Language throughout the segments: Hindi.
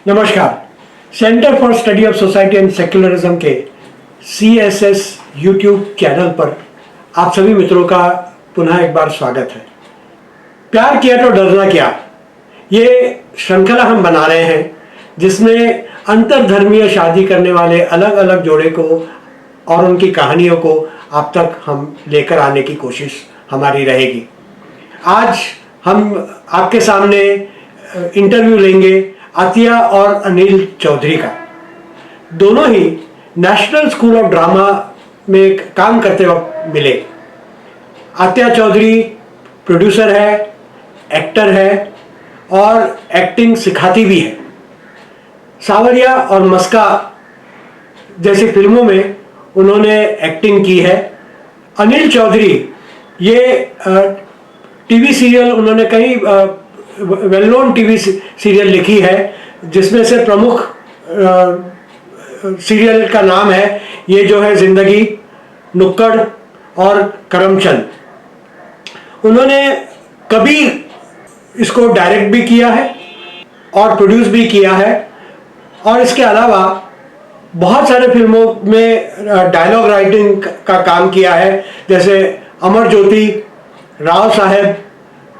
नमस्कार। Centre for study of society and secularism के CSS यूट्यूब चैनल पर आप सभी मित्रों का पुनः एक बार स्वागत है। प्यार किया तो डरना क्या, ये श्रृंखला हम बना रहे हैं जिसमें अंतरधर्मीय शादी करने वाले अलग अलग जोड़े को और उनकी कहानियों को आप तक हम लेकर आने की कोशिश हमारी रहेगी। आज हम आपके सामने इंटरव्यू लेंगे आतिया और अनिल चौधरी का। दोनों ही नेशनल स्कूल ऑफ ड्रामा में काम करते वक्त मिले। आतिया चौधरी प्रोड्यूसर है, एक्टर है और एक्टिंग सिखाती भी है। सावरिया और मस्का जैसी फिल्मों में उन्होंने एक्टिंग की है। अनिल चौधरी ये टीवी सीरियल, उन्होंने कई वेल नोन टीवी सीरियल लिखी है जिसमें से प्रमुख सीरियल का नाम है ये जो है जिंदगी, नुक्कड़ और करमचंद। उन्होंने कभी इसको डायरेक्ट भी किया है और प्रोड्यूस भी किया है और इसके अलावा बहुत सारे फिल्मों में डायलॉग राइटिंग का काम किया है, जैसे अमर ज्योति, राव साहब,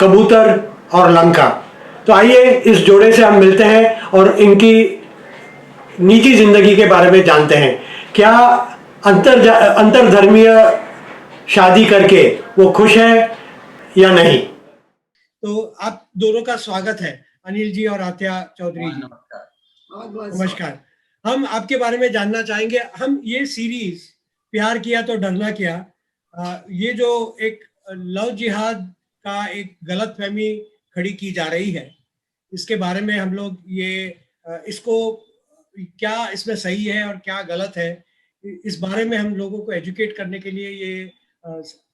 कबूतर और लंका। तो आइए इस जोड़े से हम मिलते हैं और इनकी निजी जिंदगी के बारे में जानते हैं। क्या अंतरधर्मीय शादी करके वो खुश है या नहीं। तो आप दोनों का स्वागत है, अनिल जी और आतिया चौधरी जी। नमस्कार। हम आपके बारे में जानना चाहेंगे। हम ये सीरीज प्यार किया तो डरना क्या, ये जो एक लव जिहाद का एक गलत फहमी खड़ी की जा रही है, इसके बारे में हम लोग इसको क्या इसमें सही है और क्या गलत है, इस बारे में हम लोगों को एजुकेट करने के लिए ये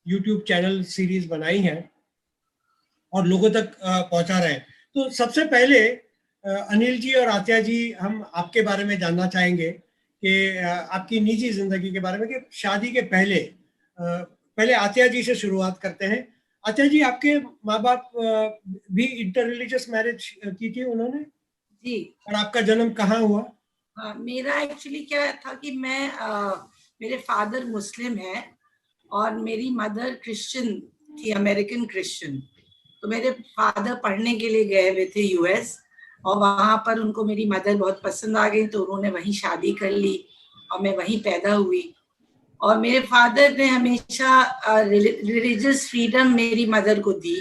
YouTube चैनल सीरीज बनाई है और लोगों तक पहुंचा रहे हैं। तो सबसे पहले अनिल जी और आतिया जी, हम आपके बारे में जानना चाहेंगे कि आपकी निजी जिंदगी के बारे में, कि शादी के पहले आतिया जी से शुरुआत करते हैं। आतिया जी, आपके माँ बाप भी इंटर रिलीजियस मैरिज की थी उन्होंने जी। और आपका जन्म कहाँ हुआ? मेरा एक्चुअली क्या था कि मेरे फादर मुस्लिम है और मेरी मदर क्रिश्चियन थी, अमेरिकन क्रिश्चियन। तो मेरे फादर पढ़ने के लिए गए हुए थे US और वहाँ पर उनको मेरी मदर बहुत पसंद आ गई, तो उन्होंने वहीं शादी कर ली और मैं वहीं पैदा हुई। और मेरे फादर ने हमेशा रिलीजियस फ्रीडम मेरी मदर को दी,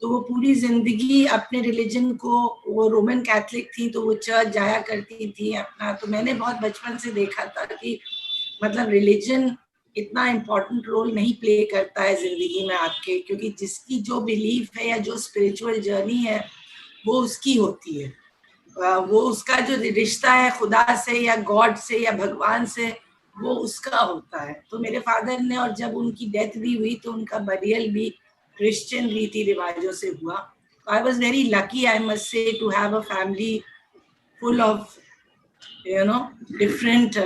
तो वो पूरी जिंदगी अपने रिलीजन को, वो रोमन कैथलिक थी तो वो चर्च जाया करती थी अपना। तो मैंने बहुत बचपन से देखा था कि मतलब रिलीजन इतना इम्पोर्टेंट रोल नहीं प्ले करता है जिंदगी में आपके, क्योंकि जिसकी जो बिलीफ है या जो स्पिरिचुअल जर्नी है वो उसकी होती है। वो उसका जो रिश्ता है खुदा से या गॉड से या भगवान से, वो उसका होता है। तो मेरे फादर ने, और जब उनकी डेथ भी हुई तो उनका बरियल भी क्रिश्चियन रीति रिवाजों से हुआ। I was very lucky, I must say, to have a family full of different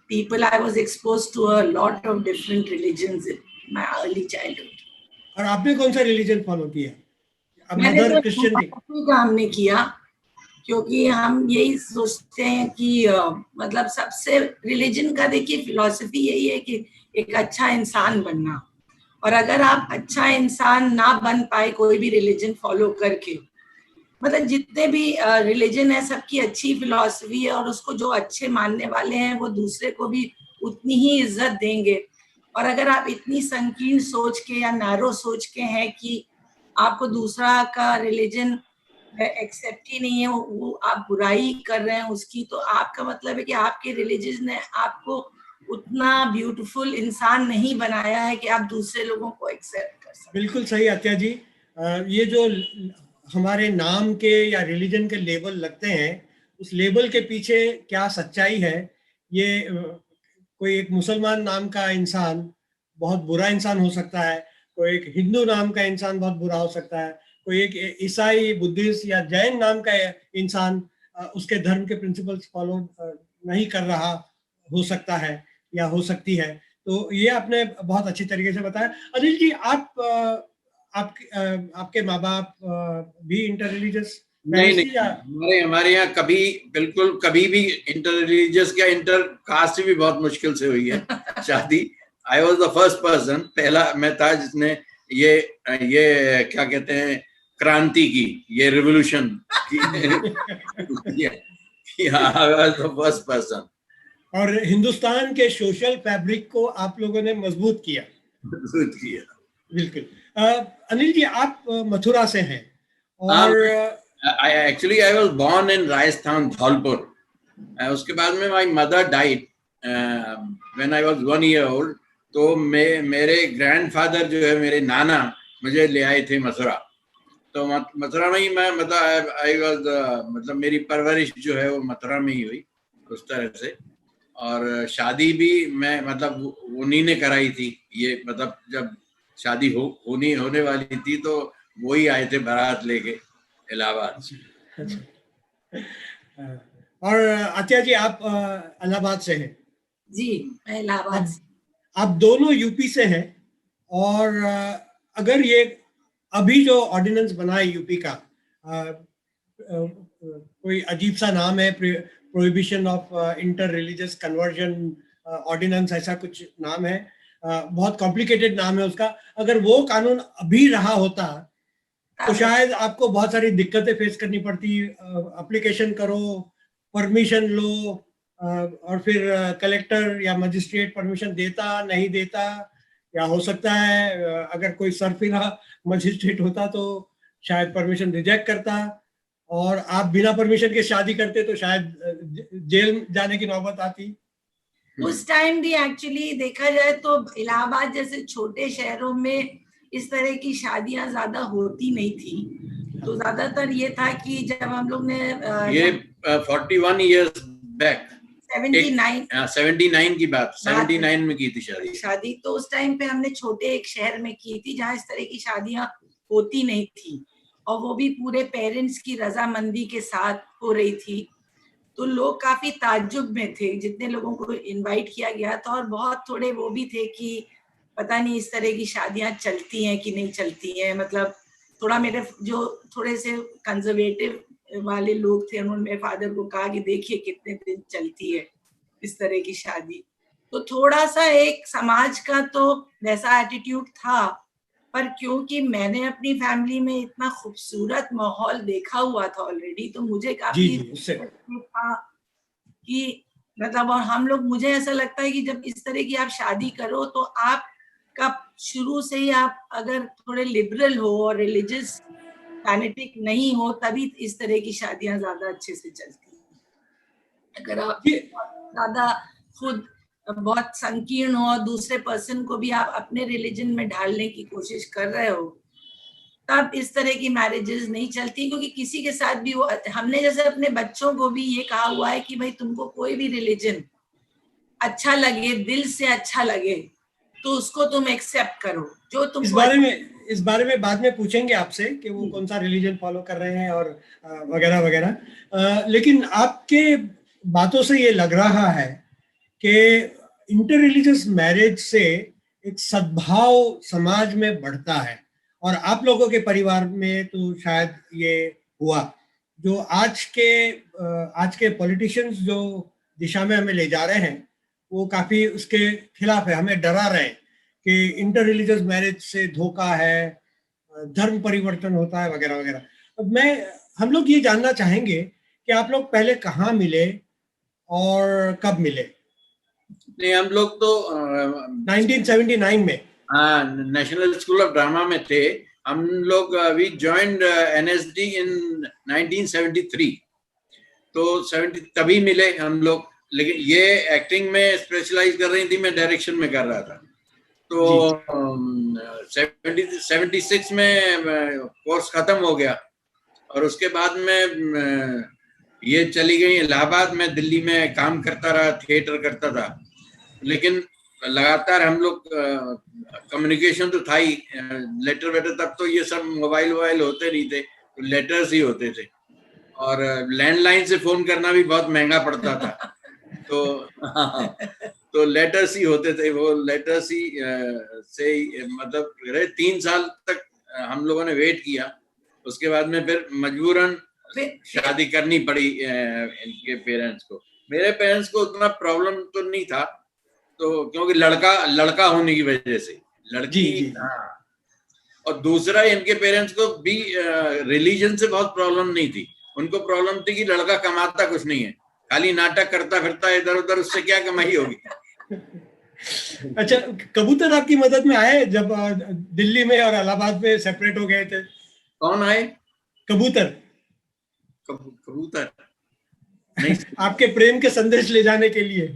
people. I was exposed to a lot of different religions in my early childhood. और आपने कौन सा रिलीजन फॉलो किया? मैंने तो काम नहीं किया, क्योंकि हम यही सोचते हैं कि मतलब सबसे रिलीजन का, देखिए फिलॉसफी यही है कि एक अच्छा इंसान बनना, और अगर आप अच्छा इंसान ना बन पाए कोई भी रिलीजन फॉलो करके, मतलब जितने भी रिलीजन है सबकी अच्छी फिलॉसफी है और उसको जो अच्छे मानने वाले हैं वो दूसरे को भी उतनी ही इज्जत देंगे। और अगर आप इतनी संकीर्ण सोच के या नैरो सोच के हैं कि आपको दूसरा का रिलीजन एक्सेप्ट ही नहीं है, वो आप बुराई कर रहे हैं उसकी, तो आपका मतलब है कि आपके रिलीजन ने आपको उतना ब्यूटीफुल इंसान नहीं बनाया है कि आप दूसरे लोगों को एक्सेप्ट कर सकें। बिल्कुल सही आत्या जी। ये जो हमारे नाम के या रिलीजन के लेबल लगते हैं, उस लेबल के पीछे क्या सच्चाई है, ये कोई एक मुसलमान नाम का इंसान बहुत बुरा इंसान हो सकता है, कोई एक हिंदू नाम का इंसान बहुत बुरा हो सकता है, कोई एक ईसाई, बुद्धिस्ट या जैन नाम का इंसान उसके धर्म के प्रिंसिपल्स फॉलो नहीं कर रहा हो सकता है या हो सकती है। तो ये आपने बहुत अच्छी तरीके से बताया। अनिल जी, आपके माँ बाप भी इंटर रिलीजियस नहीं नहीं, पेरेंट्स या हमारे यहाँ कभी बिल्कुल कभी भी इंटर रिलीजियस या इंटर कास्ट भी बहुत मुश्किल से हुई है शादी। I was the first person, पहला मैं था जिसने ये क्या कहते हैं क्रांति की, ये रिवोल्यूशन की। I was the first person. और हिंदुस्तान के सोशल फैब्रिक को आप लोगों ने मजबूत किया। मजबूत किया, बिल्कुल। अनिल जी, आप मथुरा से हैं और I was born in Rajasthan, Dholpur. उसके बाद में my mother died when I was 1 year old. तो मेरे ग्रैंडफादर जो है, मेरे नाना, मुझे ले आए थे मथुरा। तो मथुरा में ही मैं मतलब मेरी परवरिश जो है वो मथुरा में ही हुई उस तरह से। और शादी भी मैं मतलब उन्हीं ने कराई थी। ये मतलब जब शादी होने वाली थी तो वो ही आए थे बारात लेके इलाहाबाद। और आत्या जी, आप इलाहाबाद से हैं। जी, मैं इलाहाबाद से। आप दोनों यूपी से हैं और अगर ये अभी जो ऑर्डिनेंस बना है यूपी का, कोई अजीब सा नाम है, prohibition of inter religious conversion ordinance, ऐसा कुछ नाम है, बहुत कॉम्प्लिकेटेड नाम है उसका। अगर वो कानून अभी रहा होता तो शायद आपको बहुत सारी दिक्कतें फेस करनी पड़ती। एप्लीकेशन करो, परमिशन लो, और फिर कलेक्टर या मजिस्ट्रेट परमिशन देता नहीं देता, या हो सकता है अगर कोई सरफिरा मजिस्ट्रेट होता तो शायद परमिशन रिजेक्ट करता, और आप बिना परमिशन के शादी करते तो शायद जेल जाने की नौबत आती। उस टाइम भी एक्चुअली देखा जाए तो इलाहाबाद जैसे छोटे शहरों में इस तरह की शादियां ज्यादा होती नहीं थी। तो ज्यादातर ये था कि जब हम लोग ने ये 41 इयर्स बैक, 79 की बात, 79 में की थी शादी। तो उस टाइम पे हमने छोटे एक शहर में की थी जहाँ इस तरह की शादियां होती नहीं थी, और वो भी पूरे पेरेंट्स की रजामंदी के साथ हो रही थी। तो लोग काफी ताज्जुब में थे जितने लोगों को इनवाइट किया गया था, और बहुत थोड़े वो भी थे कि पता नहीं इस तरह की शादियां चलती हैं कि नहीं चलती हैं। मतलब थोड़ा मेरे जो थोड़े से कंजर्वेटिव वाले लोग थे, उन्होंने मेरे फादर को कहा कि देखिए कितने दिन चलती है इस तरह की शादी। तो थोड़ा सा एक समाज का तो वैसा एटीट्यूड था, पर क्योंकि मैंने अपनी फैमिली में इतना खूबसूरत माहौल देखा हुआ था ऑलरेडी, तो मुझे काफी था कि मतलब, और हम लोग, मुझे ऐसा लगता है कि जब इस तरह की आप शादी करो तो आप का शुरू से ही आप अगर थोड़े लिबरल हो और रिलीजियस फैनेटिक नहीं हो, तभी इस तरह की शादियां ज्यादा अच्छे से चलती हैं। अगर आप ज्यादा खुद बहुत संकीर्ण हो और दूसरे पर्सन को भी आप अपने रिलीजन में ढालने की कोशिश कर रहे हो, तब इस तरह की मैरिजेस नहीं चलती। क्योंकि किसी के साथ भी वो, हमने जैसे अपने बच्चों को भी ये कहा हुआ है कि भाई तुमको कोई भी रिलीजन अच्छा लगे, दिल से अच्छा लगे, तो उसको तुम एक्सेप्ट करो। जो तुम इस बारे में बाद में पूछेंगे आपसे कि वो कौन सा रिलीजन फॉलो कर रहे हैं और वगैरह वगैरह। लेकिन आपके बातों से ये लग रहा है कि इंटर रिलीजियस मैरिज से एक सद्भाव समाज में बढ़ता है, और आप लोगों के परिवार में तो शायद ये हुआ। जो आज के पॉलिटिशियंस जो दिशा में हमें ले जा रहे हैं वो काफी उसके खिलाफ है, हमें डरा रहे हैं कि इंटर रिलीजियस मैरिज से धोखा है, धर्म परिवर्तन होता है वगैरह वगैरह। अब हम लोग ये जानना चाहेंगे कि आप लोग पहले कहाँ मिले और कब मिले? नहीं, हम लोग तो 1979 में, हाँ, नेशनल स्कूल ऑफ ड्रामा में थे हम लोग। वी जॉइंड एनएसडी इन 1973। तो 70 तभी मिले हम लोग। लेकिन ये एक्टिंग में स्पेशलाइज कर रही थी, मैं डायरेक्शन में कर रहा था। तो 76 में कोर्स खत्म हो गया, और उसके बाद में ये चली गई इलाहाबाद में। दिल्ली में काम करता रहा, थिएटर करता था, लेकिन लगातार हम लोग कम्युनिकेशन तो था ही। लेटर वेटर, तब तो ये सब मोबाइल वोबाइल होते नहीं थे, तो लेटर्स ही होते थे, और लैंडलाइन से फोन करना भी बहुत महंगा पड़ता था। तो लेटर्स ही होते थे। वो लेटर्स ही से मतलब 3 साल तक हम लोगों ने वेट किया। उसके बाद में फिर मजबूरन शादी करनी पड़ी इनके पेरेंट्स को। मेरे पेरेंट्स को उतना प्रॉब्लम तो नहीं था, तो क्योंकि लड़का होने की वजह से, लड़की हाँ। और दूसरा, इनके पेरेंट्स को भी रिलीजन से बहुत प्रॉब्लम नहीं थी। उनको प्रॉब्लम थी कि लड़का कमाता कुछ नहीं है, खाली नाटक करता फिरता इधर उधर, उससे क्या कमाई होगी। अच्छा, कबूतर आपकी मदद में आए जब दिल्ली में और इलाहाबाद में सेपरेट हो गए थे? कौन आए? कबूतर। कबूतर नहीं। आपके प्रेम के संदेश ले जाने के लिए।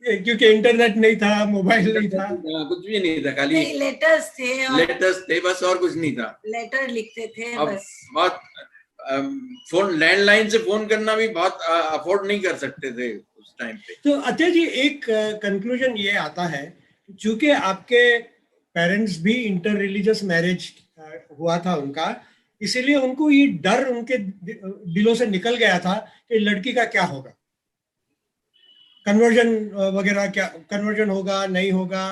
क्योंकि इंटरनेट नहीं था, मोबाइल नहीं था, कुछ भी नहीं था, खाली लेटर्स थे बस, और कुछ नहीं था। लेटर लिखते थे बस। बहुत फोन, लैंडलाइन से फोन करना भी बहुत अफोर्ड नहीं कर सकते थे उस टाइम पे। तो अत्या जी, एक कंक्लूजन ये आता है, चूंकि आपके पेरेंट्स भी इंटर रिलीजियस मैरिज हुआ था उनका, इसीलिए उनको ये डर उनके दिलों से निकल गया था कि लड़की का क्या होगा, कन्वर्जन वगैरह, क्या कन्वर्जन होगा नहीं होगा,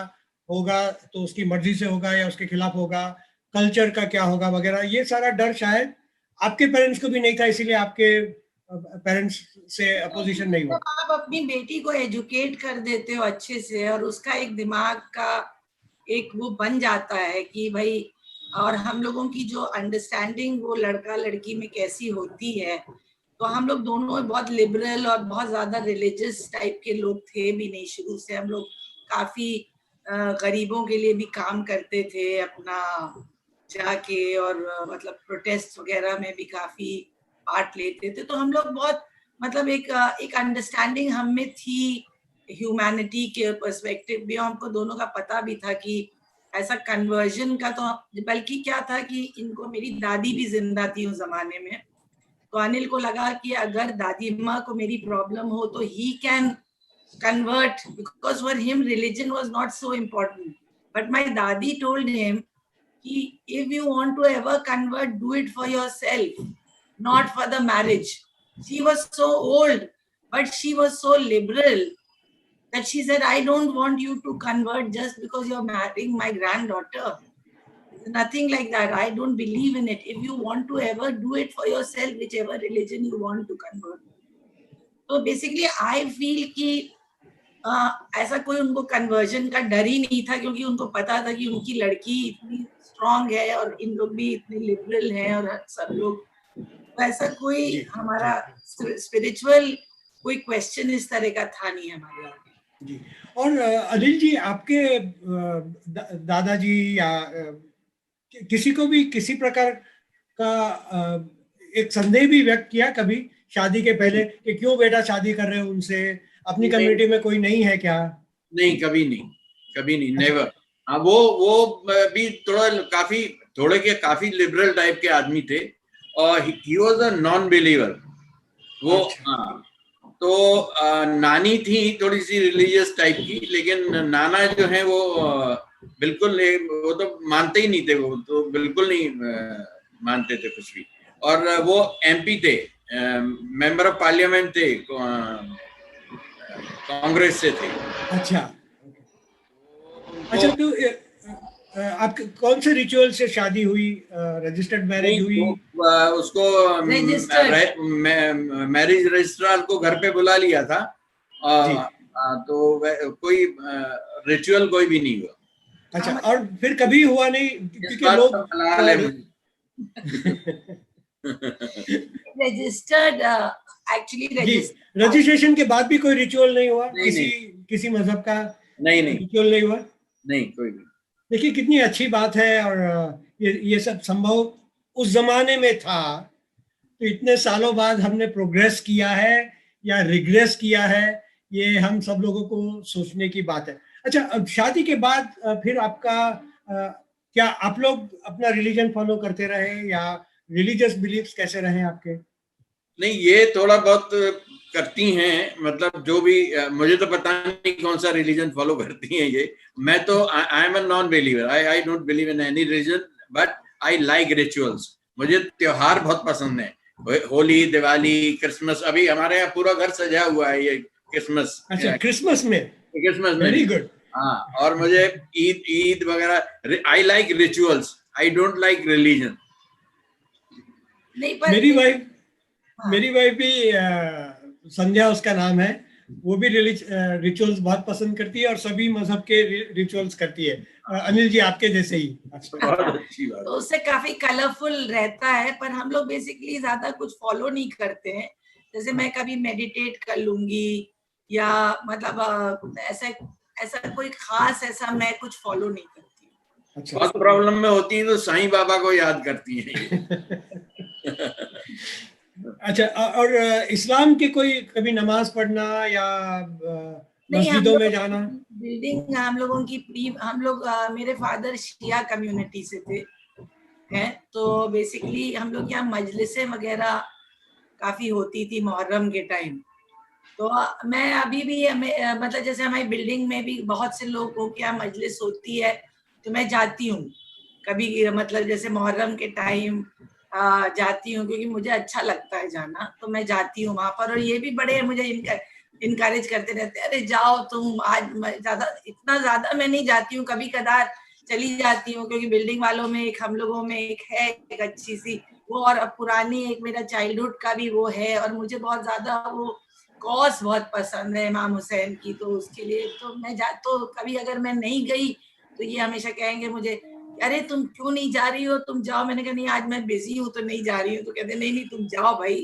होगा तो उसकी मर्जी से होगा या उसके खिलाफ होगा, कल्चर का क्या होगा वगैरह, ये सारा डर शायद आपके पेरेंट्स को भी नहीं था, इसीलिए आपके पेरेंट्स से अपोजिशन नहीं हुआ। तो आप अपनी बेटी को एजुकेट कर देते हो अच्छे से, और उसका एक दिमाग का एक वो बन जाता है कि भाई, और हम लोगों की जो अंडरस्टैंडिंग वो लड़का लड़की में कैसी होती है, तो हम लोग दोनों बहुत लिबरल और बहुत ज्यादा रिलीजियस टाइप के लोग थे भी नहीं शुरू से। हम लोग काफी गरीबों के लिए भी काम करते थे अपना जाके, और मतलब प्रोटेस्ट वगैरह में भी काफी पार्ट लेते थे। तो हम लोग बहुत मतलब एक अंडरस्टैंडिंग हम में थी, ह्यूमैनिटी के पर्सपेक्टिव भी। हमको दोनों का पता भी था कि ऐसा कन्वर्जन का, तो बल्कि क्या था कि इनको, मेरी दादी भी जिंदा थी उस जमाने में, तो अनिल को लगा कि अगर दादी माँ को मेरी प्रॉब्लम हो तो he can convert, because for him religion was not so important. But my dadi told him, if you want to ever convert, do it for yourself, not for the marriage. She was so old, but she was so liberal that she said, I don't want you to convert just because you're marrying my granddaughter. Nothing like that. I don't believe in it. If you want to ever, do it for yourself, whichever religion you want to convert. So basically I feel कि ऐसा कोई उनको कन्वर्जन का डर ही नहीं था, क्योंकि उनको पता था कि उनकी लड़की इतनी स्ट्रांग है और इन लोग भी इतने लिबरल हैं और सब लोग, तो ऐसा कोई हमारा स्पिरिचुअल कोई क्वेश्चन इस तरह का था नहीं हमारे आगे जी। और अनिल जी, आपके दादाजी या किसी को भी किसी प्रकार का एक संदेह भी व्यक्त किया कभी शादी के पहले कि क्यों बेटा शादी कर रहे हो उनसे, अपनी कम्युनिटी में कोई नहीं है क्या? नहीं, कभी नहीं, नेवर। हाँ, वो भी काफी लिबरल टाइप के आदमी थे, और he was a non believer वो। हाँ, तो नानी थी थोड़ी सी रिलीजियस टाइप की, लेकिन नाना जो है वो बिल्कुल, वो तो मानते ही नहीं थे, वो तो बिल्कुल नहीं मानते थे कुछ भी। और वो एमपी थे, मेंबर ऑफ पार्लियामेंट थे, कांग्रेस से थे। अच्छा, तो आपके कौन से रिचुअल से शादी हुई? रजिस्टर्ड मैरिज हुई? उसको मैरिज रजिस्ट्रार को घर पे बुला लिया था, तो कोई रिचुअल कोई भी नहीं हुआ। अच्छा, और फिर कभी हुआ नहीं क्योंकि लोग रजिस्टर्ड, एक्चुअली रजिस्ट्रेशन के बाद भी कोई रिचुअल नहीं हुआ? किसी मजहब का नहीं रिचुअल नहीं हुआ? नहीं, कोई नहीं। देखिए कितनी अच्छी बात है, और ये सब संभव उस जमाने में था, तो इतने सालों बाद हमने प्रोग्रेस किया है या रिग्रेस किया है, ये हम सब लोगों को सोचने की बात है। अच्छा, अब शादी के बाद फिर आपका क्या आप लोग अपना रिलीजन फॉलो करते रहे, या रिलीजियस बिलीफ्स कैसे रहे आपके? नहीं, ये थोड़ा बहुत करती हैं, मतलब जो भी, मुझे तो पता नहीं कौन सा रिलीजन फॉलो करती हैं ये। मैं तो I am a non believer, I don't believe in any religion, but I like rituals. मुझे त्योहार बहुत पसंद है, होली, दिवाली, क्रिसमस। अभी हमारे यहाँ पूरा घर सजा हुआ है ये क्रिसमस। अच्छा, क्रिसमस में? Very good. हाँ, और मुझे ईद वगैरह, I like rituals, I don't like religion. नहीं पर मेरी वाइफ हाँ, मेरी वाइफ भी संध्या उसका नाम है। वो भी रिचुअल्स बहुत पसंद करती है और सभी मजहब के रिचुअल्स करती है। अनिल जी आपके जैसे ही। बहुत अच्छी बात तो उससे काफी कलरफुल रहता है, पर हम लोग बेसिकली ज्यादा कुछ फॉलो नहीं करते हैं। जैसे मैं कभी मेडिटेट कर लूंगी या मतलब ऐसा ऐसा कोई खास ऐसा मैं कुछ फॉलो नहीं करती हूँ। अच्छा। बहुत प्रॉब्लम में होती है तो साईं बाबा को याद करती हैं। अच्छा, और इस्लाम के कोई कभी नमाज पढ़ना या नहीं, हम मस्जिदों में लोग जाना? बिल्डिंग हम लोगों की हम लोग मेरे फादर शिया कम्युनिटी से थे हैं, तो बेसिकली हम लोग यहाँ मजलिसें वगैरह काफी होती थी मुहर्रम के टाइम। तो मैं अभी भी मतलब जैसे हमारी बिल्डिंग में भी बहुत से लोगों की यहाँ मजलिस होती है, तो मैं जाती हूँ कभी, मतलब जैसे मुहर्रम के टाइम जाती हूँ, क्योंकि मुझे अच्छा लगता है जाना, तो मैं जाती हूँ वहां पर। और ये भी बड़े मुझे इनकरेज करते रहते हैं, अरे जाओ तुम आज। ज्यादा इतना ज्यादा मैं नहीं जाती हूँ, कभी कदार चली जाती हूँ, क्योंकि बिल्डिंग वालों में एक, हम लोगों में एक है एक अच्छी सी वो, और पुरानी एक मेरा चाइल्डहुड का भी वो है, और मुझे बहुत ज्यादा वो कॉज बहुत पसंद है इमाम हुसैन की, तो उसके लिए तो मैं तो कभी अगर मैं नहीं गई तो ये हमेशा कहेंगे मुझे, अरे तुम क्यों नहीं जा रही हो, तुम जाओ। मैंने कहा नहीं, आज मैं बिजी हूँ तो नहीं जा रही हूँ। तो कहते नहीं नहीं तुम जाओ भाई,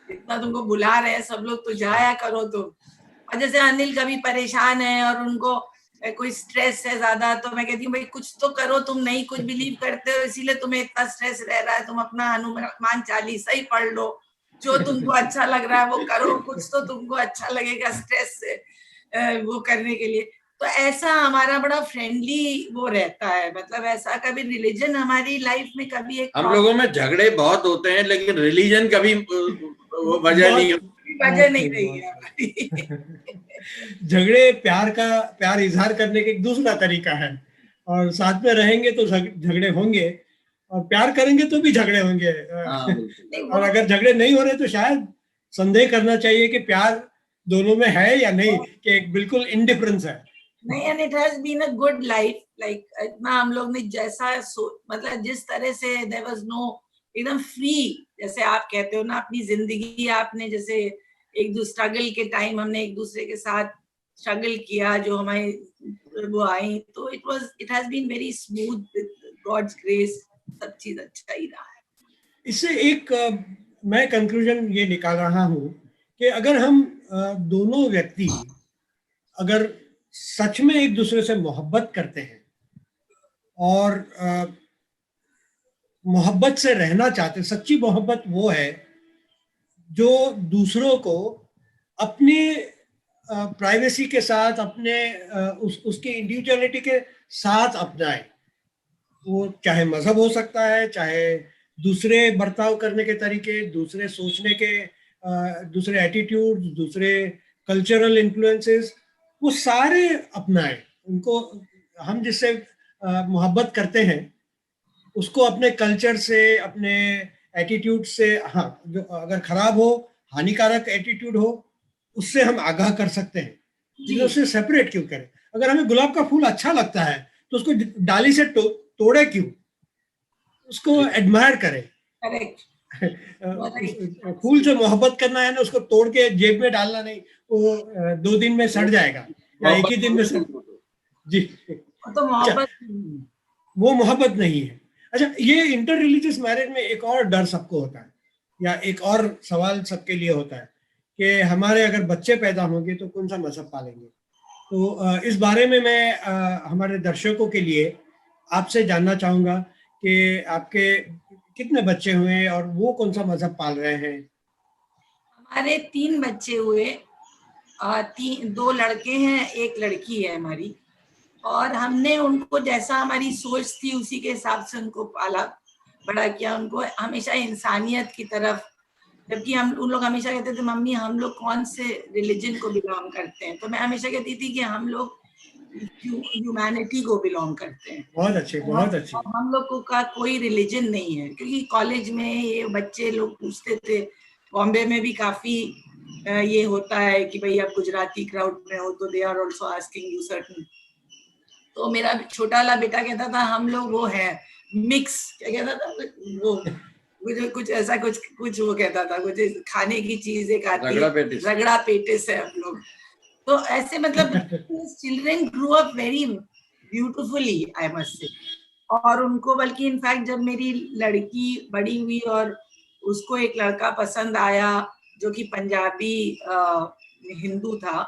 इतना तुमको बुला रहे हैं सब लोग, तो जाया करो तुम। और जैसे अनिल कभी परेशान है और उनको कोई स्ट्रेस है ज्यादा, तो मैं कहती हूँ भाई कुछ तो करो, तुम नहीं कुछ बिलीव करते हो इसीलिए तुम्हें इतना स्ट्रेस रह रहा है, तुम अपना हनुमान चालीसा ही पढ़ लो, जो तुमको अच्छा लग रहा है वो करो, कुछ तो तुमको अच्छा लगेगा स्ट्रेस से वो करने के लिए। तो ऐसा हमारा बड़ा फ्रेंडली वो रहता है, मतलब ऐसा कभी रिलीजन हमारी लाइफ में कभी एक हम लोगों में झगड़े बहुत होते हैं, लेकिन रिलीजन कभी वो वजह नहीं होती। वजह नहीं रही है हमारी। झगड़े प्यार इजहार करने का एक दूसरा तरीका है, और साथ में रहेंगे तो झगड़े होंगे, और प्यार करेंगे तो भी झगड़े होंगे। हाँ बिल्कुल। नहीं और वो अगर झगड़े नहीं हो रहे तो शायद संदेह करना चाहिए कि प्यार दोनों में है या नहीं, कि एक बिल्कुल इंडिफरेंस है। नहीं, and it has been a good life, like इतना हम लोग ने जैसा मतलब जिस तरह से देयर वाज नो, एकदम फ्री, जैसे आप कहते हो ना अपनी जिंदगी आपने जैसे एक दूसरे स्ट्रगल के टाइम हमने एक दूसरे के साथ स्ट्रगल किया, जो हमारे वो आई, तो it has been very smooth with God's grace, सब चीज अच्छा ही रहा है। इससे एक मैं कंक्लूजन ये निकाल रहा हूँ कि अगर हम दोनों व्यक्ति अगर सच में एक दूसरे से मोहब्बत करते हैं और मोहब्बत से रहना चाहते हैं, सच्ची मोहब्बत वो है जो दूसरों को अपने प्राइवेसी के साथ, अपने उसके इंडिविजुअलिटी के साथ अपनाए। वो चाहे मजहब हो सकता है, चाहे दूसरे बर्ताव करने के तरीके, दूसरे सोचने के दूसरे एटीट्यूड, दूसरे कल्चरल इन्फ्लुएंसेस, वो सारे अपनाएं उनको। हम जिससे मोहब्बत करते हैं उसको अपने कल्चर से, अपने एटीट्यूड से, हाँ जो अगर खराब हो, हानिकारक एटीट्यूड हो, उससे हम आगाह कर सकते हैं, लेकिन उससे सेपरेट क्यों करें? अगर हमें गुलाब का फूल अच्छा लगता है तो उसको डाली से तोड़े क्यों? उसको एडमायर करें। करेक्ट। फूल से मोहब्बत करना है ना, उसको तोड़ के जेब में डालना नहीं, वो 2 दिन में सड़ जाएगा या एक ही दिन में सड़। जी। तो अच्छा, मोहब्बत वो मोहब्बत नहीं है। अच्छा, ये इंटर रिलीजियस मैरिज में एक और डर सबको होता है, या एक और सवाल सबके लिए होता है कि हमारे अगर बच्चे पैदा होंगे तो कौन सा मजहब पालेंगे। तो इस बारे में मैं हमारे दर्शकों के लिए आपसे जानना चाहूँगा कि आपके कितने बच्चे हुए और वो कौन सा मजहब पाल रहे हैं? हमारे 3 बच्चे हुए, 2 लड़के हैं, 1 लड़की है हमारी, और हमने उनको जैसा हमारी सोच थी उसी के हिसाब से उनको पाला बड़ा किया, उनको हमेशा इंसानियत की तरफ। जबकि हम उन लोग हमेशा कहते थे मम्मी हम लोग कौन से रिलीजन को बिलोंग करते हैं, तो मैं हमेशा कहती थी कि हम लोग ह्यूमैनिटी को बिलोंग करते हैं। बहुत अच्छे, बहुत अच्छे। हम लोग को का कोई रिलीजन नहीं है, क्योंकि कॉलेज में ये बच्चे लोग पूछते थे, बॉम्बे में भी काफी ये होता है कि भाई आप गुजराती क्राउड में हो तो they are also asking you certain. तो मेरा छोटा वाला बेटा कहता था हम लोग वो है मिक्स, क्या कहता था वो, मुझे कुछ ऐसा कुछ वो कहता था, कुछ खाने की चीज एक आती रगड़ा है, पेटिस। रगड़ा पेटिस है हम लोग। तो ऐसे मतलब children grow up very beautifully, आई मस्ट से। और उनको बल्कि इनफैक्ट जब मेरी लड़की बड़ी हुई और उसको एक लड़का पसंद आया जो कि पंजाबी हिंदू था,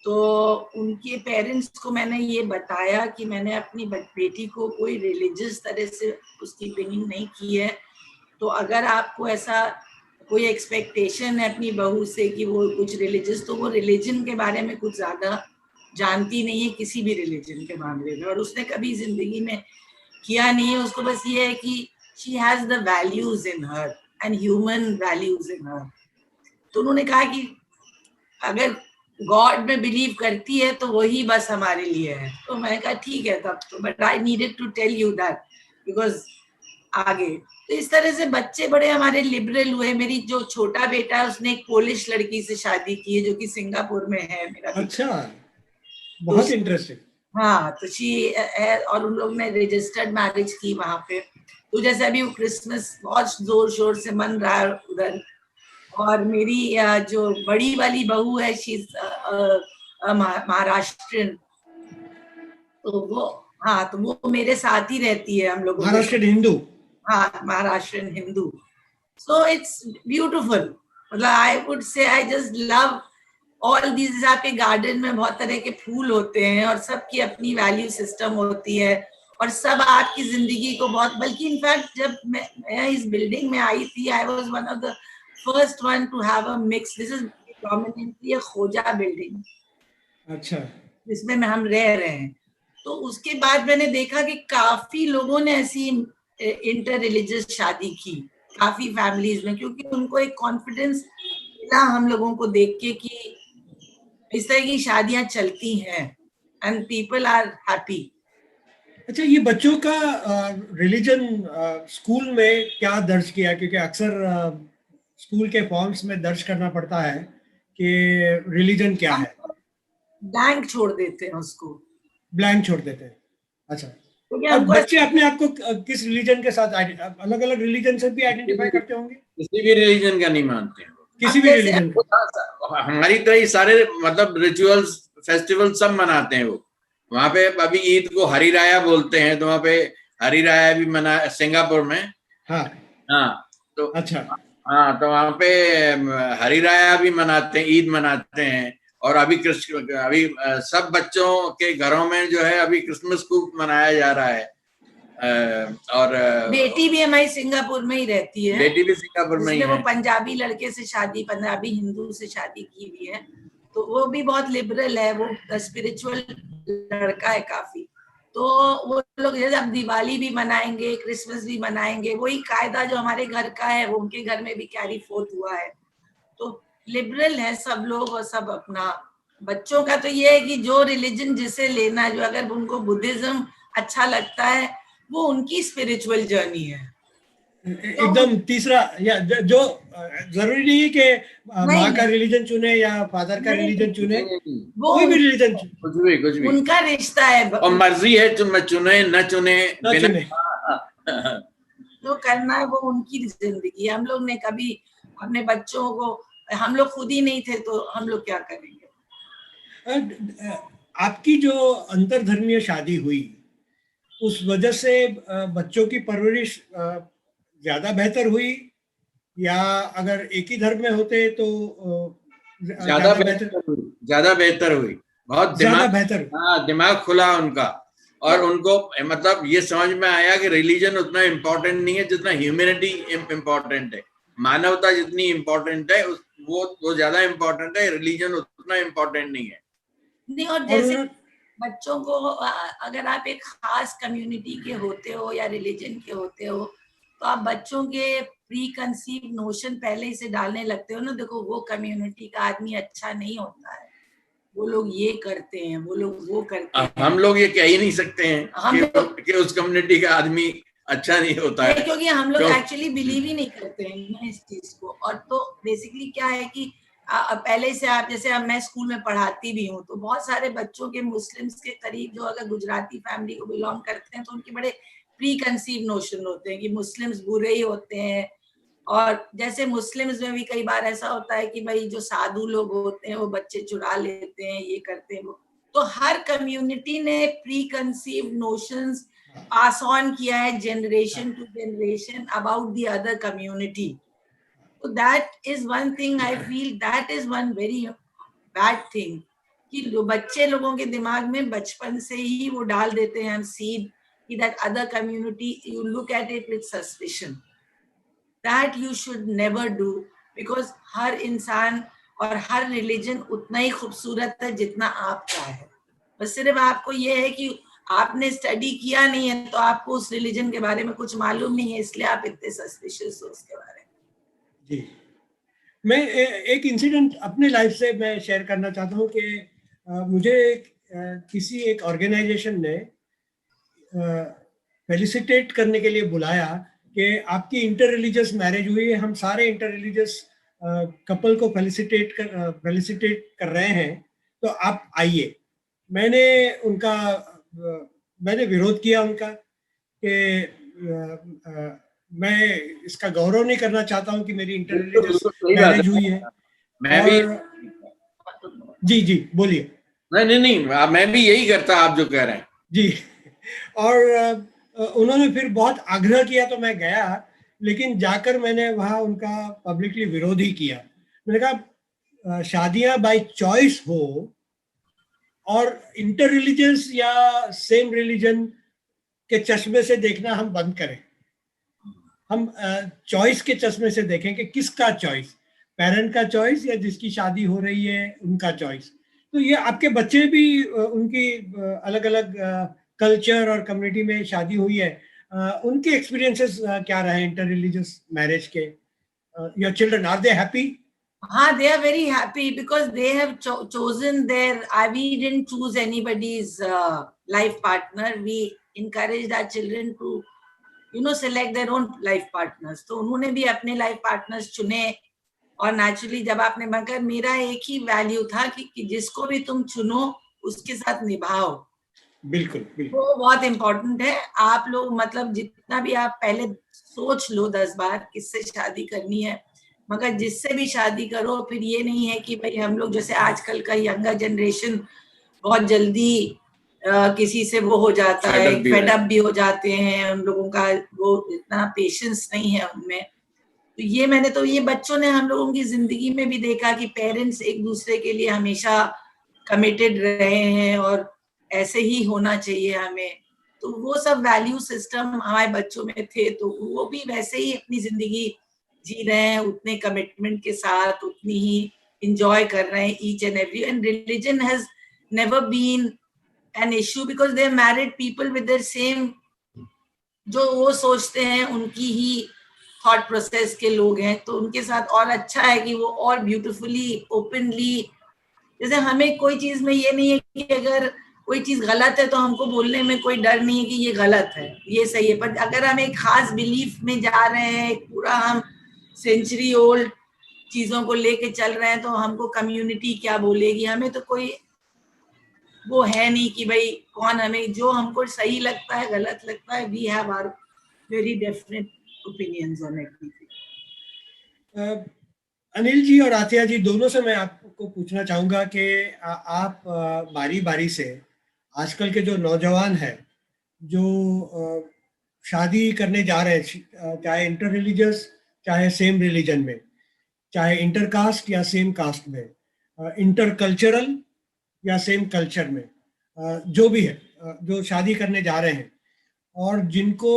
तो उनके पेरेंट्स को मैंने ये बताया कि मैंने अपनी बेटी को कोई रिलीजियस तरह से उसकी ट्रेनिंग नहीं की है, तो अगर आपको ऐसा कोई एक्सपेक्टेशन है अपनी बहू से कि वो कुछ रिलीजियस, तो वो रिलीजन के बारे में कुछ ज्यादा जानती नहीं है, किसी भी रिलीजन के मामले में, और उसने कभी जिंदगी में किया नहीं है। उसको बस ये है कि she has the values in her and human values in her. तो उन्होंने कहा कि अगर गॉड में बिलीव करती है तो वही बस हमारे लिए है। तो मैंने कहा ठीक है तब तो, but I needed to tell you that because आगे। तो इस तरह से बच्चे बड़े हमारे लिबरल हुए। मेरी जो छोटा बेटा है उसने एक पोलिश लड़की से शादी की है जो कि सिंगापुर में है मेरा। अच्छा, बहुत इंटरेस्टिंग। हाँ, तो शी है, और उन लोग ने रजिस्टर्ड मैरिज की वहां पे। तो जैसे अभी वो क्रिसमस बहुत जोर शोर से मन रहा है उधर। और मेरी जो बड़ी वाली बहू है शी महाराष्ट्रियन, तो वो, हाँ, तो वो मेरे साथ ही रहती है हम लोगों के। महाराष्ट्र हिंदू। हाँ, Maharashtrian Hindu. So it's beautiful. मतलब I would say I just love all these. आपके गार्डन में बहुत तरह के फूल होते हैं और सबकी अपनी वैल्यू सिस्टम होती है, और सब आपकी जिंदगी को बहुत, बल्कि इनफैक्ट जब मैं इस बिल्डिंग में आई थी, I was one of the first one to have a mix. This is prominently a Khoja building. अच्छा, जिसमें हम रह रहे हैं। तो उसके बाद मैंने देखा कि काफी लोगों ने ऐसी इंटर रिलीजियस शादी की, काफी फैमिलीज में, क्योंकि उनको एक कॉन्फिडेंस मिला हम लोगों को देख के कि इस तरह की शादियां चलती हैं एंड पीपल आर हैप्पी। अच्छा, ये बच्चों का रिलीजन स्कूल में क्या दर्ज किया? क्योंकि अक्सर स्कूल के फॉर्म्स में दर्ज करना पड़ता है कि रिलीजन क्या है। ब्लैंक छोड़ देते हैं उसको, ब्लैंक छोड़ देते हैं। अच्छा, क्योंकि और हमको बच्चे अपने आप को किस रिलीजन के साथ, अलग अलग रिलीजन से भी आइडेंटिफाई करते होंगे? किसी भी रिलीजन का नहीं मानते हैं। किसी भी रिलीजन को? हमारी तरह ही सारे मतलब रिचुअल्स फेस्टिवल सब मनाते हैं वो। वहां पे अभी ईद को हरी राया बोलते हैं, तो वहां पे हरी राया भी मना, सिंगापुर में। हाँ हाँ, तो अच्छा, हाँ, तो वहां पे हरी राया भी मनाते हैं, ईद मनाते हैं। और अभी सब बच्चों के घरों में जो है अभी क्रिसमस को मनाया जा रहा है। और बेटी भी हमारी सिंगापुर में ही रहती है। बेटी भी सिंगापुर में ही उसने वो है। पंजाबी लड़के से शादी, पंजाबी हिंदू से शादी की हुई है, तो वो भी बहुत लिबरल है, वो स्पिरिचुअल लड़का है काफी। तो वो लोग जैसे अब दिवाली भी मनाएंगे, क्रिसमस भी मनाएंगे, वही कायदा जो हमारे घर का है वो उनके घर में भी कैरी फोर्थ हुआ है। तो लिबरल है सब लोग, और सब अपना। बच्चों का तो ये है कि जो रिलीजन जिसे लेना है, जो अगर उनको बुद्धिज्म अच्छा लगता है, वो उनकी स्पिरिचुअल जर्नी है। एकदम तीसरा, या जो जरूरी नहीं है कि नहीं माँ का नहीं रिलीजन चुने या फादर का नहीं, रिलीजन चुने, वो कोई भी रिलीजन चुने, कुछ भी उनका रिश्ता है, और मर्जी है चुने न चुने ना बिना। चुने। जो करना है वो उनकी जिंदगी। हम लोग ने कभी अपने बच्चों को, हम लोग खुद ही नहीं थे तो हम लोग क्या करेंगे। आपकी जो अंतरधर्मीय शादी हुई, उस वजह से बच्चों की परवरिश ज्यादा बेहतर हुई, या अगर एक ही धर्म में होते तो ज्यादा बेहतर हुई, ज्यादा बेहतर हुई। बहुत ज्यादा दिमाग, बेहतर? हाँ, दिमाग खुला उनका। और उनको मतलब ये समझ में आया कि रिलीजन उतना इम्पोर्टेंट नहीं है जितना ह्यूमैनिटी इम्पोर्टेंट है। मानवता जितनी इम्पोर्टेंट है वो ज्यादा इम्पोर्टेंट है, रिलीजन उतना इम्पोर्टेंट नहीं है। नहीं, और जैसे बच्चों को अगर आप एक खास कम्युनिटी के होते हो या रिलीजन के होते हो, तो आप बच्चों के प्री कंसीव नोशन पहले ही से डालने लगते हो ना, देखो वो कम्युनिटी का आदमी अच्छा नहीं होता है, वो लोग ये करते हैं, वो लोग वो करते हैं। हम लोग ये कह ही नहीं सकते हैं हम कि उस कम्युनिटी का आदमी अच्छा नहीं होता है, क्योंकि हम लोग एक्चुअली बिलीव ही नहीं करते हैं ना इस चीज को। और तो बेसिकली क्या है कि पहले से आप, जैसे अब मैं स्कूल में पढ़ाती भी हूँ, तो बहुत सारे बच्चों के मुस्लिम्स के करीब जो अगर गुजराती फैमिली को बिलोंग करते हैं, तो उनके बड़े प्री कंसीव नोशन होते हैं कि मुस्लिम्स बुरे ही होते हैं, और जैसे मुस्लिम्स में भी कई बार ऐसा होता है कि भाई जो साधु लोग होते हैं वो बच्चे चुरा लेते हैं, ये करते हैं वो। तो हर कम्युनिटी ने preconceived notions pass on किया है generation to generation about the other community. So that is one thing I feel, that is one very bad thing कि जो बच्चे लोगों के दिमाग में बचपन से ही वो डाल देते हैं हम सीड कि that other community you look at it with suspicion. That you should never do because हर इंसान और हर रिलीजन उतना ही खूबसूरत है जितना आपका है। बस सिर्फ आपको ये है कि आपने स्टडी किया नहीं है तो आपको उस रिलीजन के बारे में कुछ मालूम नहीं है, इसलिए आप इतने सस्पिशियस हो उसके बारे में। जी, मैं एक इंसिडेंट अपने लाइफ से मैं शेयर करना चाहता हूँ कि मुझे किसी एक ऑर्गेनाइजेशन ने फेलिसिटेट करने के लिए बुलाया कि आपकी इंटर रिलीजियस मैरिज हुई है, हम सारे इंटर रिलीजियस कपल को फेलिसिटेट कर रहे हैं, तो आप आइए। मैंने विरोध किया उनका कि मैं इसका गौरव नहीं करना चाहता हूं कि मेरी इंटर रिलीजियस मैरिज हुई है। मैं भी जी बोलिए। नहीं, मैं भी यही करता आप जो कह रहे हैं। जी। और उन्होंने फिर बहुत आग्रह किया तो मैं गया, लेकिन जाकर मैंने वहाँ उनका पब्लिकली विरोध ही किया। मैंने कहा शादियां बाय चॉइस हो और इंटर रिलीजियस या सेम रिलीजन के चश्मे से देखना हम बंद करें। हम चॉइस के चश्मे से देखें कि किसका चॉइस, पेरेंट का चॉइस या जिसकी शादी हो रही है उनका चॉइस। तो ये आपके बच्चे भी उनकी अलग अलग कल्चर और कम्युनिटी में शादी हुई है, उनके एक्सपीरियंसेस क्या रहे इंटर रिलीजियस मैरिज के? Your children, are they happy? हाँ, they are very happy because they have chosen their. We didn't choose anybody's life partner. We encouraged our children to, select their own life partners. तो उन्होंने भी अपने life partners चुने और naturally जब आपने मगर मेरा एक ही value था कि जिसको भी तुम चुनो उसके साथ निभाओ। बिल्कुल। वो बहुत important है। आप लोग मतलब जितना भी आप पहले सोच लो 10 बार किससे शादी करनी है, मगर जिससे भी शादी करो फिर ये नहीं है कि भाई हम लोग जैसे आजकल का यंगर जनरेशन बहुत जल्दी किसी से वो हो जाता है, फेड अप भी हो जाते हैं, उन लोगों का वो इतना पेशेंस नहीं है उनमें। तो ये मैंने तो ये बच्चों ने हम लोगों की जिंदगी में भी देखा कि पेरेंट्स एक दूसरे के लिए हमेशा कमिटेड रहे हैं और ऐसे ही होना चाहिए हमें। तो वो सब वैल्यू सिस्टम हमारे बच्चों में थे, तो वो भी वैसे ही अपनी जिंदगी जी रहे हैं, उतने कमिटमेंट के साथ, उतनी ही इंजॉय कर रहे हैं each and every. And religion has never been an issue because they married people with their same, जो वो सोचते हैं उनकी ही थॉट प्रोसेस के लोग हैं, तो उनके साथ और अच्छा है कि वो और ब्यूटीफुली ओपनली, जैसे हमें कोई चीज में ये नहीं है कि अगर कोई चीज गलत है तो हमको बोलने में कोई डर नहीं है कि ये गलत है, ये सही है। पर अगर हम एक खास बिलीफ में जा रहे हैं, पूरा हम सेंचुरी ओल्ड चीजों को लेके चल रहे हैं, तो हमको कम्युनिटी क्या बोलेगी, हमें तो कोई वो है नहीं कि भाई कौन, हमें जो हमको सही लगता है गलत लगता है, we have our very definite opinions on everything. Anil ji और आतिया जी, दोनों से मैं आपको पूछना चाहूंगा कि आप बारी बारी से आजकल के जो नौजवान हैं जो शादी करने जा रहे हैं, चाहे इंटर रिलीजियस चाहे सेम रिलीजन में, चाहे इंटर कास्ट या सेम कास्ट में, इंटर कल्चरल या सेम कल्चर में, जो भी है, जो शादी करने जा रहे हैं और जिनको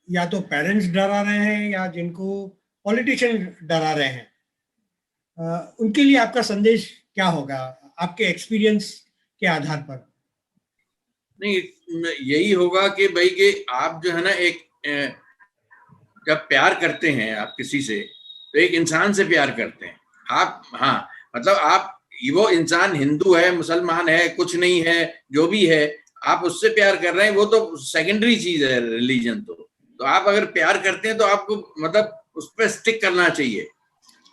या तो पेरेंट्स डरा रहे हैं या जिनको पॉलिटिशियन डरा रहे हैं, उनके लिए आपका संदेश क्या होगा आपके एक्सपीरियंस के आधार पर? नहीं, यही होगा कि भाई कि आप जो है ना, एक जब प्यार करते हैं आप किसी से, तो एक इंसान से प्यार करते हैं आप। हाँ, मतलब आप वो इंसान हिंदू है, मुसलमान है, कुछ नहीं है, जो भी है, आप उससे प्यार कर रहे हैं, वो तो सेकेंडरी चीज है रिलीजन। तो आप अगर प्यार करते हैं तो आपको मतलब उस पर स्टिक करना चाहिए।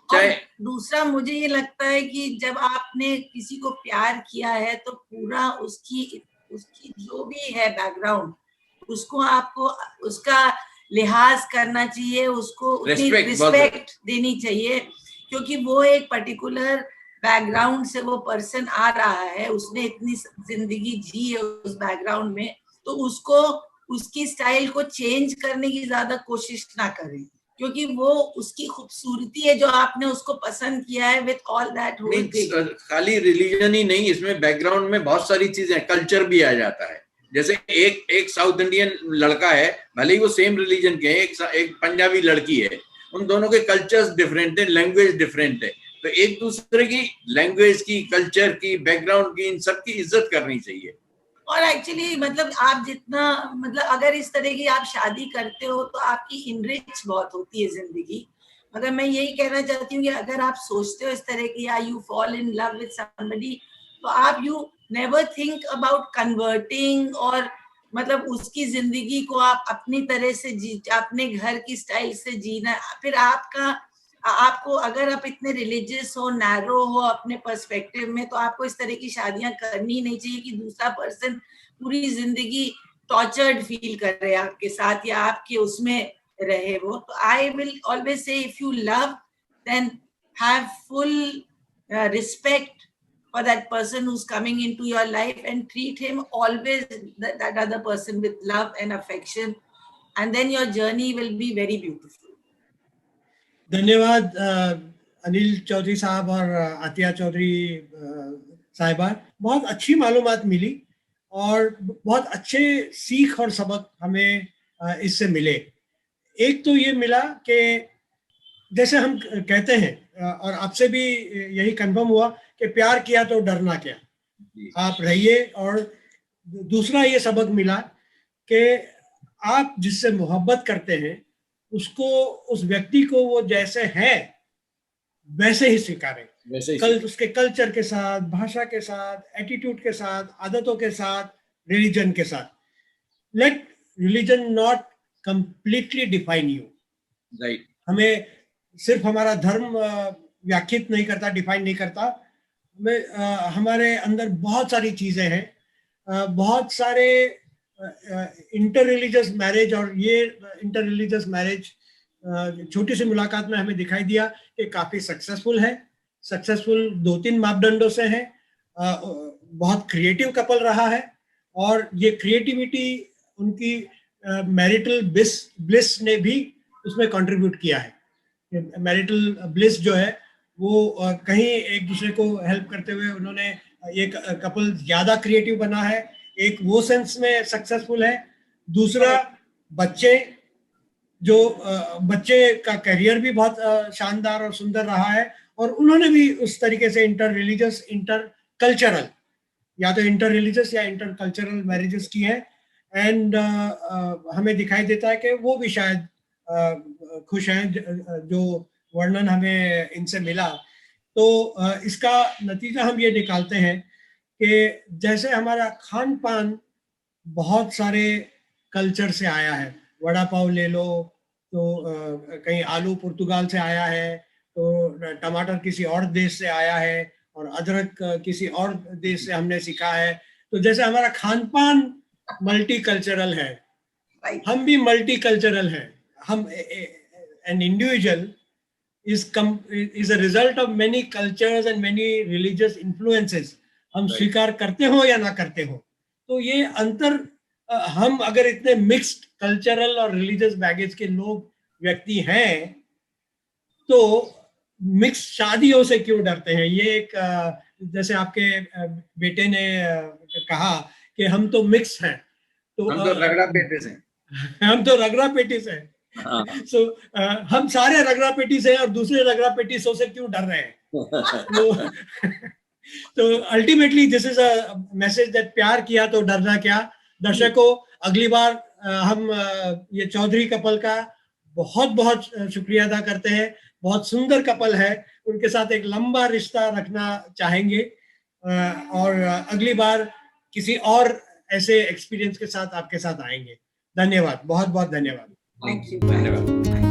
चाहे दूसरा मुझे ये लगता है कि जब आपने किसी को प्यार किया है तो पूरा उसकी जो भी है बैकग्राउंड, उसको आपको उसका लिहाज करना चाहिए, उसको उतनी रिस्पेक्ट देनी चाहिए, क्योंकि वो एक पर्टिकुलर बैकग्राउंड से वो पर्सन आ रहा है, उसने इतनी जिंदगी जी है उस बैकग्राउंड में, तो उसको उसकी स्टाइल को चेंज करने की ज्यादा कोशिश ना करें, क्योंकि वो उसकी खूबसूरती है जो आपने उसको पसंद किया है विद ऑल दैट होल। खाली रिलीजन ही नहीं, इसमें बैकग्राउंड में बहुत सारी चीजें, कल्चर भी आ जाता है। जैसे एक साउथ इंडियन लड़का है, भले ही वो सेम रिलीजन के हैं, एक पंजाबी लड़की है, उन दोनों के कल्चर्स डिफरेंट है, लैंग्वेज डिफरेंट है, तो एक दूसरे की लैंग्वेज की, कल्चर की, बैकग्राउंड की, इन सब की इज्जत करनी चाहिए। और एक्चुअली मतलब आप जितना मतलब अगर इस तरह की आप शादी करते हो तो आपकी इनरिच बहुत होती है जिंदगी। मगर मैं यही कहना चाहती हूँ कि अगर आप सोचते हो इस तरह की, या you fall in love with somebody, तो आप you never think about converting, और मतलब उसकी जिंदगी को आप अपनी तरह से जी, अपने घर की स्टाइल से जीना। फिर आपको अगर आप इतने रिलीजियस हो, नैरो हो अपने पर्सपेक्टिव में, तो आपको इस तरह की शादियां करनी नहीं चाहिए कि दूसरा पर्सन पूरी जिंदगी टॉर्चर्ड फील कर रहे आपके साथ, या आपके उसमें रहे वो। तो I will always say, if you love then have full respect for that person who's coming into your life, and treat him always, that other person, with love and affection, and then your journey will be very beautiful. धन्यवाद अनिल चौधरी साहब और आतिया चौधरी साहिबा, बहुत अच्छी मालूमात मिली और बहुत अच्छे सीख और सबक हमें इससे मिले। एक तो ये मिला कि जैसे हम कहते हैं और आपसे भी यही कंफर्म हुआ कि प्यार किया तो डरना क्या, आप रहिए। और दूसरा ये सबक मिला कि आप जिससे मोहब्बत करते हैं उसको, उस व्यक्ति को वो जैसे है वैसे ही स्वीकारें, उसके कल्चर के साथ, भाषा के साथ, एटीट्यूड के साथ, आदतों के साथ, रिलीजन के साथ। Let religion not completely define you. Right, हमें सिर्फ हमारा धर्म व्याख्यात नहीं करता, डिफाइन नहीं करता। हमारे अंदर बहुत सारी चीजें हैं, बहुत सारे इंटर रिलीजियस मैरिज, और ये इंटर रिलीजियस मैरिज छोटी सी मुलाकात में हमें दिखाई दिया कि काफी सक्सेसफुल है। सक्सेसफुल 2-3 मापदंडों से है। बहुत क्रिएटिव कपल रहा है, और ये क्रिएटिविटी उनकी मैरिटल ब्लिस ने भी उसमें कंट्रीब्यूट किया है। मैरिटल ब्लिस जो है वो कहीं एक दूसरे को हेल्प करते हुए उन्होंने ये कपल ज्यादा क्रिएटिव बना है, एक वो सेंस में सक्सेसफुल है। दूसरा, बच्चे का करियर भी बहुत शानदार और सुंदर रहा है, और उन्होंने भी उस तरीके से इंटर रिलीजियस, इंटर कल्चरल, या तो इंटर रिलीजियस या इंटर कल्चरल मैरिजेस की है। एंड हमें दिखाई देता है कि वो भी शायद खुश हैं, जो वर्णन हमें इनसे मिला। तो इसका नतीजा हम ये निकालते हैं कि जैसे हमारा खान पान बहुत सारे कल्चर से आया है, वड़ा पाव ले लो तो कहीं आलू पुर्तगाल से आया है, तो टमाटर किसी और देश से आया है, और अदरक किसी और देश से हमने सीखा है। तो जैसे हमारा खान पान मल्टी कल्चरल है, हम भी मल्टी कल्चरल हैं। हम an individual is a result of many cultures and many religious influences. हम स्वीकार करते हो या ना करते हो, तो ये अंतर, हम अगर इतने मिक्स्ड कल्चरल और रिलीजियस बैगेज के लोग, व्यक्ति हैं, तो मिक्स शादियों से क्यों डरते हैं? ये एक जैसे आपके बेटे ने कहा कि हम तो मिक्स हैं, तो हम तो रगड़ा पेटे से हम तो रगड़ा पेटी से हैं। So, हम सारे रगड़ा पेटी से हैं, और दूसरे रगड़ा पेटीसों से क्यों डर रहे हैं? तो ultimately this is a message that प्यार किया तो डरना क्या। दर्शकों, अगली बार हम ये चौधरी कपल का बहुत बहुत शुक्रिया अदा करते हैं। बहुत सुंदर कपल है, उनके साथ एक लंबा रिश्ता रखना चाहेंगे, और अगली बार किसी और ऐसे एक्सपीरियंस के साथ आपके साथ आएंगे। धन्यवाद, बहुत बहुत धन्यवाद। Thank you.